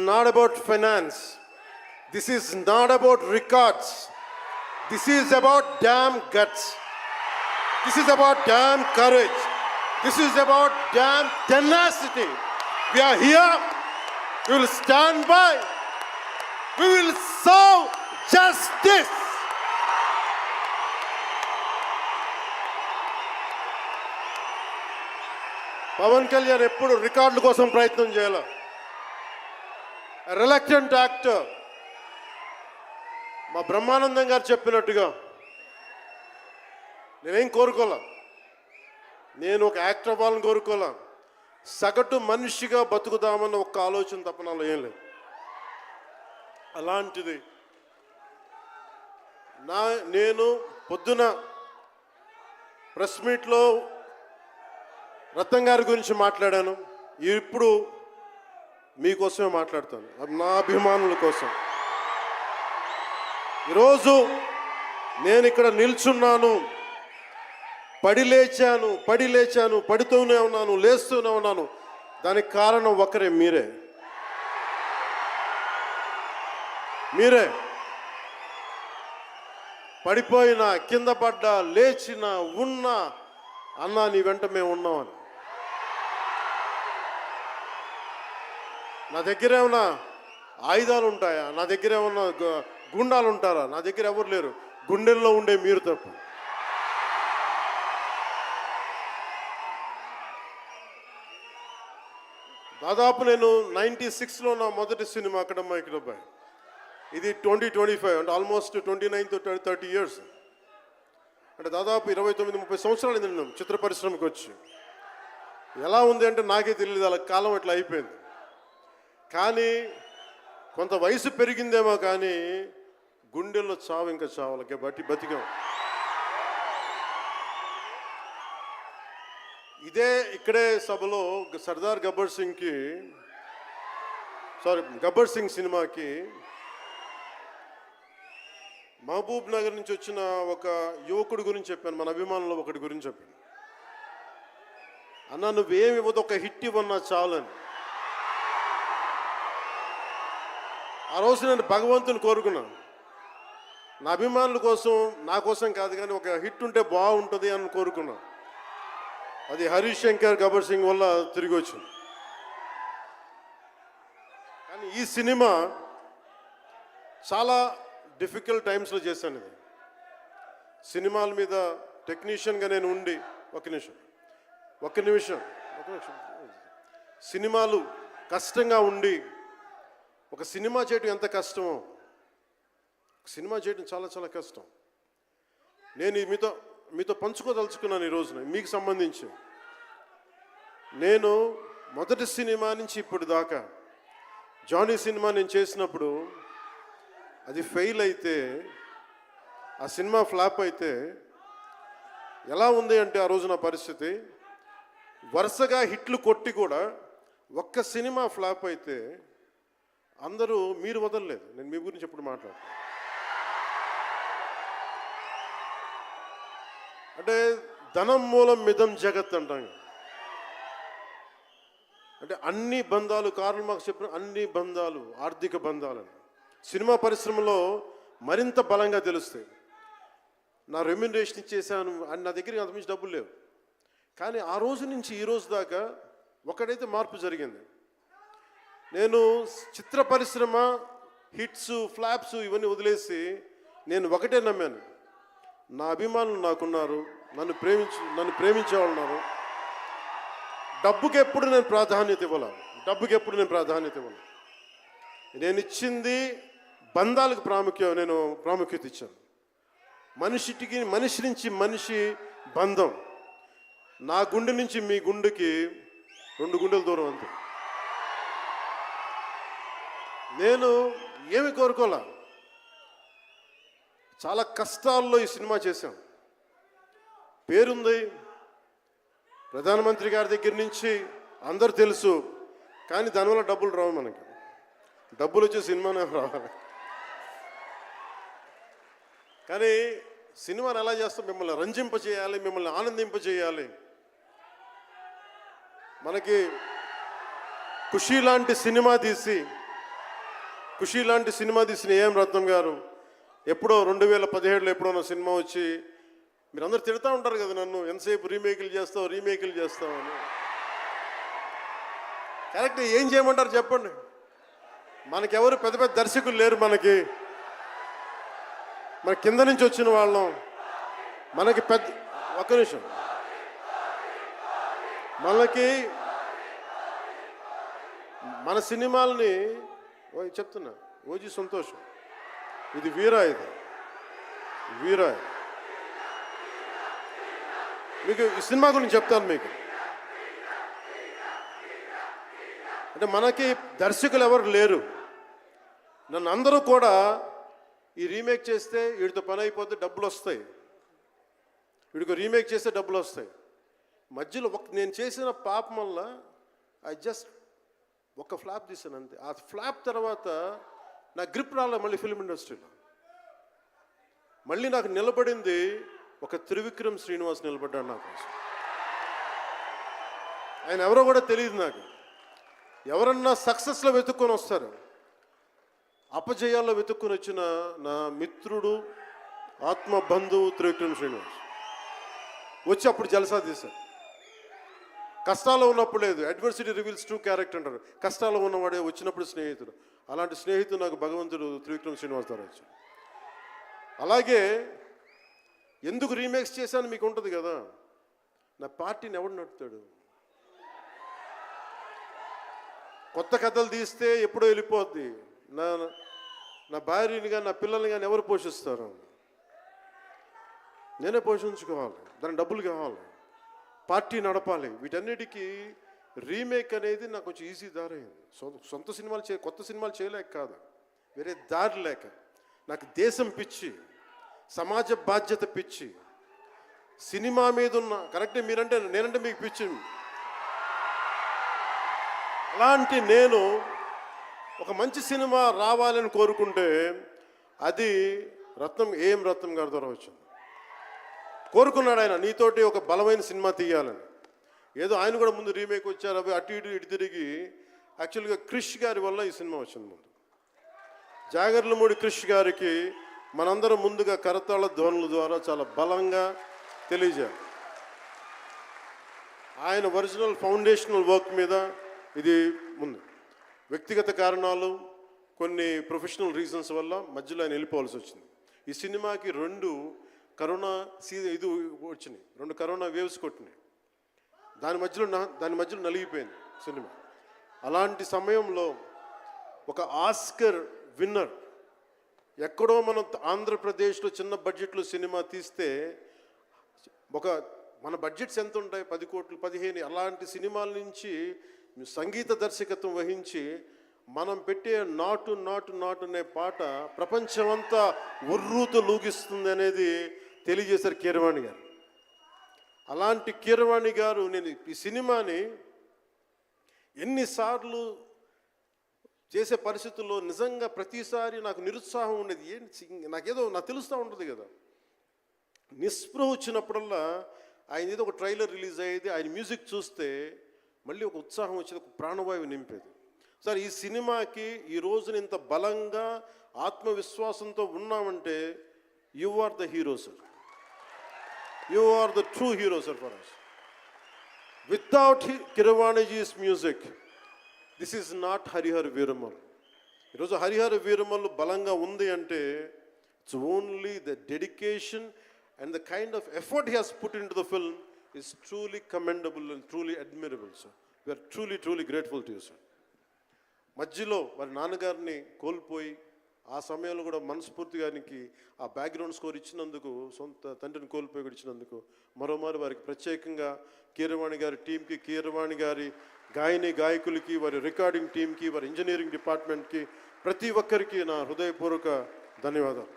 not about finance. This is not about records. This is about damn guts. This is about damn courage. This is about damn tenacity. We are here. We will stand by. We will serve justice. Pawan Kalyan ఎప్పుడు రికార్డుల కోసం ప్రయత్నం చేయాలి. Reluctant actor. మా బ్రహ్మానందం గారు చెప్పినట్టుగా నేనేం కోరుకోలే. నేను ఒక యాక్టర్ అవ్వాలని కోరుకోలే. సగటు మనిషిగా బతుకుదామన్న ఒక ఆలోచన తప్ప నాలో ఏం లేదు. అలాంటిది నేను పొద్దున ప్రెస్ మీట్లో రత్నం గారి గురించి మాట్లాడాను. ఇప్పుడు మీకోసమే మాట్లాడతాను, నా అభిమానుల కోసం. ఈరోజు నేను ఇక్కడ నిల్చున్నాను, పడి లేచాను, పడుతూనే ఉన్నాను, లేస్తూనే ఉన్నాను. దానికి కారణం ఒకరే, మీరే. పడిపోయినా, కింద పడ్డా, లేచినా, ఉన్నా అన్నా నీ వెంట మేము ఉన్నామని. నా దగ్గర ఏమన్నా ఆయుధాలు ఉంటాయా? నా దగ్గర ఏమన్నా గుండాలు ఉంటారా? నా దగ్గర ఎవరు లేరు, గుండెల్లో ఉండే మీరు తప్ప. దాదాపు నేను 96లో నా మొదటి సినిమా అక్కడమ్మాయికి అబ్బాయి. ఇది 2025 అంటే ఆల్మోస్ట్ 29 to 30 years. అంటే దాదాపు 29-30 సంవత్సరాలు నేను చిత్ర పరిశ్రమకి వచ్చి. ఎలా ఉంది అంటే నాకే తెలియదు, అలా కాలం ఇట్లా అయిపోయింది. కానీ కొంత వయసు పెరిగిందేమో కానీ గుండెల్లో చావు ఇంకా చావులకే బతికాం. ఇక్కడే సభలో సర్దార్ గబ్బర్ సింగ్ సినిమాకి మహబూబ్ నగర్ నుంచి వచ్చిన ఒక యువకుడి గురించి చెప్పాను, మన అభిమానులు ఒకటి గురించి చెప్పాను. అన్న నువ్వేమి ఇవ్వదు, ఒక హిట్ ఇవ్వన్నా చాలని. ఆ రోజు నేను భగవంతుని కోరుకున్నాను, నా అభిమానుల కోసం, నా కోసం కాదు కానీ ఒక హిట్ ఉంటే బాగుంటుంది అని కోరుకున్నాను. అది హరీష్ శంకర్ గబ్బర్ సింగ్ వల్ల తిరిగి వచ్చింది. కానీ ఈ సినిమా చాలా డిఫికల్ట్ టైమ్స్లో చేశాను. ఇది సినిమాల మీద టెక్నీషియన్గా నేను ఉండి ఒక్క నిమిషం సినిమాలు కష్టంగా ఉండి, ఒక సినిమా చేయడం ఎంత కష్టమో, సినిమా చేయడం చాలా చాలా కష్టం. నేను మీతో పంచుకోదలుచుకున్నాను ఈ రోజున. మీకు సంబంధించి నేను మొదటి సినిమా నుంచి ఇప్పుడు దాకా జానీ సినిమా నేను చేసినప్పుడు అది ఫెయిల్ అయితే, ఆ సినిమా ఫ్లాప్ అయితే ఎలా ఉంది అంటే ఆ రోజు నా పరిస్థితి, వరుసగా హిట్లు కొట్టి కూడా ఒక్క సినిమా ఫ్లాప్ అయితే అందరూ మీరు వదలలేదు. నేను మీ గురించి ఎప్పుడు మాట్లాడతాను అంటే ధనం మూలం మిదం జగత్ అంటాం. అంటే అన్ని బంధాలు, కార్ల్ మార్క్స్ చెప్పిన అన్ని బంధాలు ఆర్థిక బంధాలని సినిమా పరిశ్రమలో మరింత బలంగా తెలుస్తాయి. నా రెమ్యునరేషన్ ఇచ్చేసాను అని నా దగ్గర అంతమించి డబ్బులు లేవు. కానీ ఆ రోజు నుంచి ఈ రోజు దాకా ఒకటైతే మార్పు జరిగింది. నేను చిత్ర పరిశ్రమ హిట్స్, ఫ్లాప్స్ ఇవన్నీ వదిలేసి నేను ఒకటే నమ్మాను, నా అభిమానులు నాకున్నారు, నన్ను ప్రేమించే వాళ్ళు ఉన్నారు. డబ్బుకి ఎప్పుడు నేను ప్రాధాన్యత ఇవ్వాలి. నేను ఇచ్చింది బంధాలకు ప్రాముఖ్యత ఇచ్చాను. మనిషి నుంచి మనిషి బంధం. నా గుండె నుంచి మీ గుండెకి 2 గుండెల దూరం అంతే. నేను ఏమి కోరుకోలే, చాలా కష్టాల్లో ఈ సినిమా చేశాం. పేరుంది, ప్రధానమంత్రి గారి దగ్గర నుంచి అందరు తెలుసు. కానీ దానివల్ల డబ్బులు రావు. మనకి డబ్బులు వచ్చే సినిమానే రావాలి. కానీ సినిమాని ఎలా చేస్తాం? మిమ్మల్ని రంజింపజేయాలి, మిమ్మల్ని ఆనందింపజేయాలి. మనకి ఖుషీ లాంటి సినిమా తీసి ఖుషి లాంటి సినిమా తీసిన ఏఎం రత్నం గారు ఎప్పుడో 2017లో ఎప్పుడో నా సినిమా వచ్చి మీరందరూ తిడతా ఉంటారు కదా నన్ను, ఎంతసేపు రీమేకులు చేస్తావు అని. కరెక్ట్, ఏం చేయమంటారు చెప్పండి? మనకెవరు పెద్ద పెద్ద దర్శకులు లేరు. మన కింద నుంచి వచ్చిన వాళ్ళం. మనకి పెద్ద ఒక్క నిమిషం, మన సినిమాలని చెప్తున్నా, ఓజీ సంతోషం, ఇది వీరా, మీకు ఈ సినిమా గురించి చెప్తాను మీకు. అంటే మనకి దర్శకులు ఎవరు లేరు. నన్ను అందరూ కూడా ఈ రీమేక్ చేస్తే వీడితో పని అయిపోతే డబ్బులు వస్తాయి, వీడికి రీమేక్ చేస్తే డబ్బులు వస్తాయి. మధ్యలో నేను చేసిన పాపం వల్ల ఒక ఫ్లాప్ తీసాను అంతే. ఆ ఫ్లాప్ తర్వాత నా గ్రిప్ రాలే మళ్ళీ ఫిల్మ్ ఇండస్ట్రీలో. మళ్ళీ నాకు నిలబడింది ఒక త్రివిక్రమ్ శ్రీనివాస్ నిలబడ్డాడు నా కోసం. ఆయన ఎవరో కూడా తెలియదు నాకు. ఎవరన్నా సక్సెస్లో వెతుక్కొని వస్తారు, అపజయాల్లో వెతుక్కొని వచ్చిన నా మిత్రుడు, ఆత్మ బంధువు త్రివిక్రమ్ శ్రీనివాస్ వచ్చి అప్పుడు జలసా తీశారు. కష్టాల్లో ఉన్నప్పుడు లేదు, అడ్వర్సిటీ రివీల్స్ ట్రూ క్యారెక్టర్ అంటారు. కష్టాల్లో ఉన్నవాడే వచ్చినప్పుడు స్నేహితుడు. అలాంటి స్నేహితుడు నాకు భగవంతుడు త్రివిక్రమ్ శ్రీనివాస్ ద్వారా వచ్చాడు. అలాగే ఎందుకు రీమేక్స్ చేశాను మీకు ఉంటుంది కదా. నా పార్టీని ఎవడు నడుపుతాడు? కొత్త కథలు తీస్తే ఎప్పుడో వెళ్ళిపోద్ది. నా భార్యని కానీ నా పిల్లల్ని కానీ ఎవరు పోషిస్తారు? నేనే పోషించుకోవాలి, దానికి డబ్బులు కావాలి, పార్టీ నడపాలి. వీటన్నిటికీ రీమేక్ అనేది నాకు కొంచెం ఈజీ దారి అయింది. సొంత సినిమాలు కొత్త సినిమాలు చేయలేక కాదు, వేరే దారి లేక. నాకు దేశం పిచ్చి, సమాజ బాధ్యత పిచ్చి, సినిమా మీద ఉన్న కరెక్టే. నేనంటే మీకు పిచ్చి. అలాంటి నేను ఒక మంచి సినిమా రావాలని కోరుకుంటే అది ఏఎం రత్నం గారి ద్వారా వచ్చింది. కోరుకున్నాడు ఆయన, నీతోటి ఒక బలమైన సినిమా తీయాలని. ఏదో ఆయన కూడా ముందు రీమేక్ వచ్చారు, అవి అటు ఇటు తిరిగి యాక్చువల్గా క్రిష్ గారి వల్ల ఈ సినిమా వచ్చింది. ముందు జాగర్లమూడి క్రిష్ గారికి మనందరం ముందుగా కరతాళ ధ్వనుల ద్వారా చాలా బలంగా తెలియజేయాలి. ఆయన ఒరిజినల్ ఫౌండేషనల్ వర్క్ మీద ఇది ముందు. వ్యక్తిగత కారణాలు, కొన్ని ప్రొఫెషనల్ రీజన్స్ వల్ల మధ్యలో ఆయన వెళ్ళిపోవాల్సి వచ్చింది. ఈ సినిమాకి 2 కరోనా ఇది వచ్చినాయి, 2 కరోనా వేవ్స్ కొట్టినాయి. దాని మధ్యలో నలిగిపోయింది సినిమా. అలాంటి సమయంలో ఒక ఆస్కర్ విన్నర్ ఎక్కడో మనం ఆంధ్రప్రదేశ్లో చిన్న బడ్జెట్లో సినిమా తీస్తే మన బడ్జెట్స్ ఎంత ఉంటాయి? 10 కోట్లు 15. అలాంటి సినిమాల నుంచి సంగీత దర్శకత్వం వహించి మనం పెట్టే నాటు నాటు నాటు అనే పాట ప్రపంచమంతా ఉర్రూతో లూగిస్తుంది అనేది తెలియజేశారు కీరవాణి గారు. అలాంటి కీరవాణి గారు నేను ఈ సినిమాని ఎన్నిసార్లు చేసే పరిస్థితుల్లో నిజంగా ప్రతిసారి నాకు నిరుత్సాహం ఉండేది. నాకు తెలుస్తూ ఉంటుంది కదా, నిస్పృహ వచ్చినప్పుడల్లా ఆయన ఏదో ఒక ట్రైలర్ రిలీజ్ అయ్యేది, ఆయన మ్యూజిక్ చూస్తే మళ్ళీ ఒక ఉత్సాహం వచ్చేది, ఒక ప్రాణవాయువు నింపేది. సార్ ఈ సినిమాకి ఈ రోజున ఇంత బలంగా ఆత్మవిశ్వాసంతో ఉన్నామంటే you are the hero sir, you are the true hero sir for us. Without కిరవాణిజీస్ music this is not Harihara Veeramallu. ఈరోజు హరిహర వీరమల్ బలంగా ఉంది అంటే it's only the dedication and the kind of effort he has put into the film is truly commendable and truly admirable, sir. We are truly grateful to you, sir. మధ్యలో వారి నాన్నగారిని కోల్పోయి ఆ సమయంలో కూడా మనస్ఫూర్తి గారికి ఆ బ్యాక్గ్రౌండ్ స్కోర్ ఇచ్చినందుకు, సొంత తండ్రిని కోల్పోయి ఇచ్చినందుకు మరోమారు వారికి ప్రత్యేకంగా కీరవాణి గారి టీంకి, కీరవాణి గారి గాయకులకి, వారి రికార్డింగ్ టీంకి, వారి ఇంజనీరింగ్ డిపార్ట్మెంట్కి, ప్రతి ఒక్కరికి నా హృదయపూర్వక ధన్యవాదాలు.